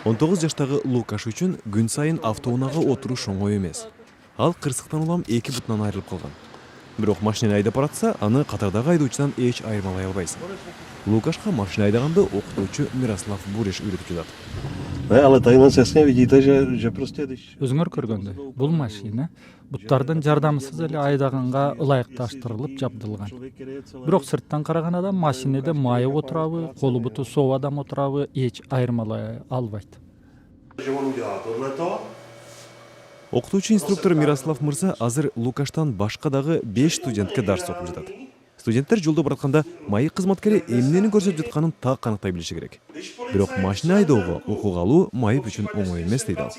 19 жаштагы Лукаш үчүн күн сайын автоунаага отуруш оңой эмес. Ал кырсыктан улам 2 бутунан айрылып калган. Бирок машина айдап баратса, аны катардагы айдоочудан эч айырмалай албайсың. Лукашка машина айдаганды окутуучу Мирослав Буреш үйрөтүп жатат. Өзүңөр көргөндөй, бул машина буттардын жардамысыз эле айдаганга ылайыкташтырылып жабдылган. Бирок сырттан караган машинеде майы отурабы, колу буту соо адам отурабы эч айырмалай албайт. Окутуучу инструктор Мирослав мырза азыр Лукаштан башка дагы 5 студентке дарс окуп жатат. Студенттер жолдо баратканда майы кызматкери эмнени көрсөтүп жатканын так каныктай билиши керек. Бирок машина айдоого окууга алуу майып үчүн оңой эмес дейт ал.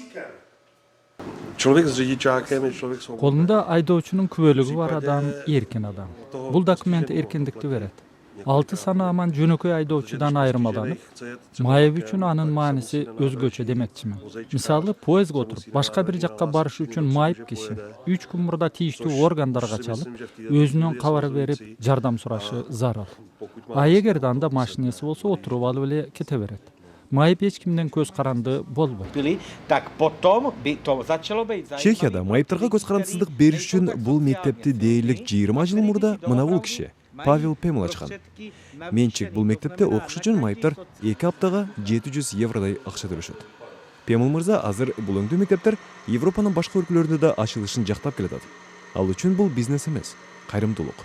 Колунда айдоочунун күбөлүгү бар адам эркин адам. Бул документ эркиндикти берет. 6 саны аман жөнөкөй айдоочудан айырмаланып, майып үчүн анын мааниси өзгөчө демекчимин. Мисалы, поездге отуруп, башка бир жакка барыш үчүн майып киши 3 күн мурда тийиштүү органдарга чалып, өзүнөн кабар берип, жардам сурашы зарыл. А эгерде анда машинеси болсо, отуруп алып эле кете берет. Майып эч кимден көз каранды болбойт. Чехияда майыптарга көз карандысыздык бериш үчүн бул мектепти дээрлик 20 жыл мурда мына бул киши Павел Пемл ачкан. Менчик бул мектепте окуш үчүн майыптар 2 аптага 700 евродай акча төлөшөт. Пемл мырза азыр бул өңдүү мектептер Европанын башка өлкөлөрүндө да ачылышын жактап келатат. Ал үчүн бул бизнес эмес, кайрымдуулук.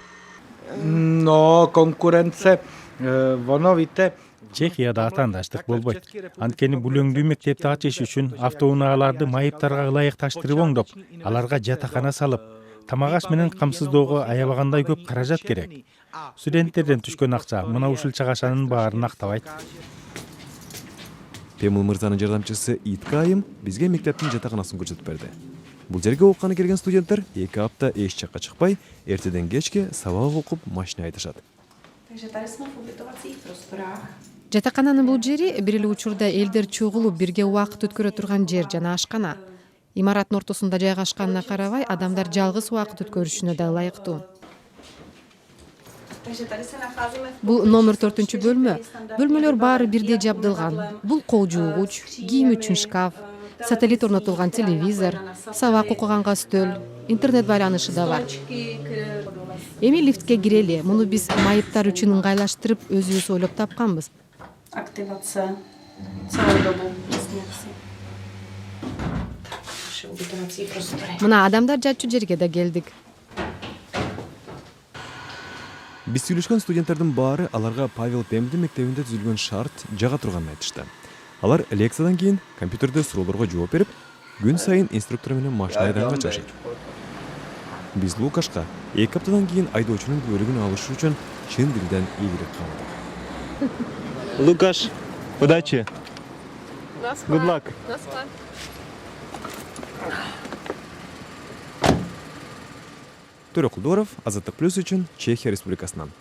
Но конкуренция воновите Чехияда атаандаштык болбойт. Анткени бул өңдүү мектепти ачыш үчүн автоунaalарды майыптарга ылайыкташтырып оңдоп, аларга жатакана салып, тамак аш менен камсыздоого аябагандай көп каражат керек. Студенттерден түшкөн акча мына ушул чагашанын баарын актабайт. Пемл мырзанын жардамчысы Итка айым бизге мектептин жатаканасын көрсөтүп берди. Бул жерге окуганы келген студенттер 2 апта эч жакка чыкпай, эртеден кечке сабак окуп машина айдашат. Жатакананын бул жери бир эле учурда элдер чогулуп бирге убакыт өткөрө турган жер жана ашкана. Имараттын ортосунда жайгашканына карабай, адамдар жалгыз убакыт өткөрүшүнө да ылайыктуу. Бул номер 4 бөлмө. Бөлмөлөр баары бирдей жабдылган. Бул кол жуугуч, кийим үчүн шкаф, сателлит орнотулган телевизор, сабак окуганга стөл, интернет байланышы да бар. Эми лифтке кирели. Муну биз майыптар үчүн ыңгайлаштырып, өзүбүз ойлоп тапканбыз. Активация целую добу. Мына адамдар жатчу жерге да келдик. Биз сүйлөшкөн студенттердин баары аларга Павел Пемлдин мектебинде түзүлгөн шарт жага турганын айтышты. Алар лекциядан кийин компьютерде суроолорго жооп берип, күн сайын инструктор менен машина айдаганга чыгышат. Биз Лукашка 2 аптадан кийин айдоочунун күбөлүгүн алыш үчүн чын дилден ийгилик кааладык. Лукаш, удачи. Good luck. Төрөкулдоров, Азаттык плюс үчүн Чехия Республикасынан.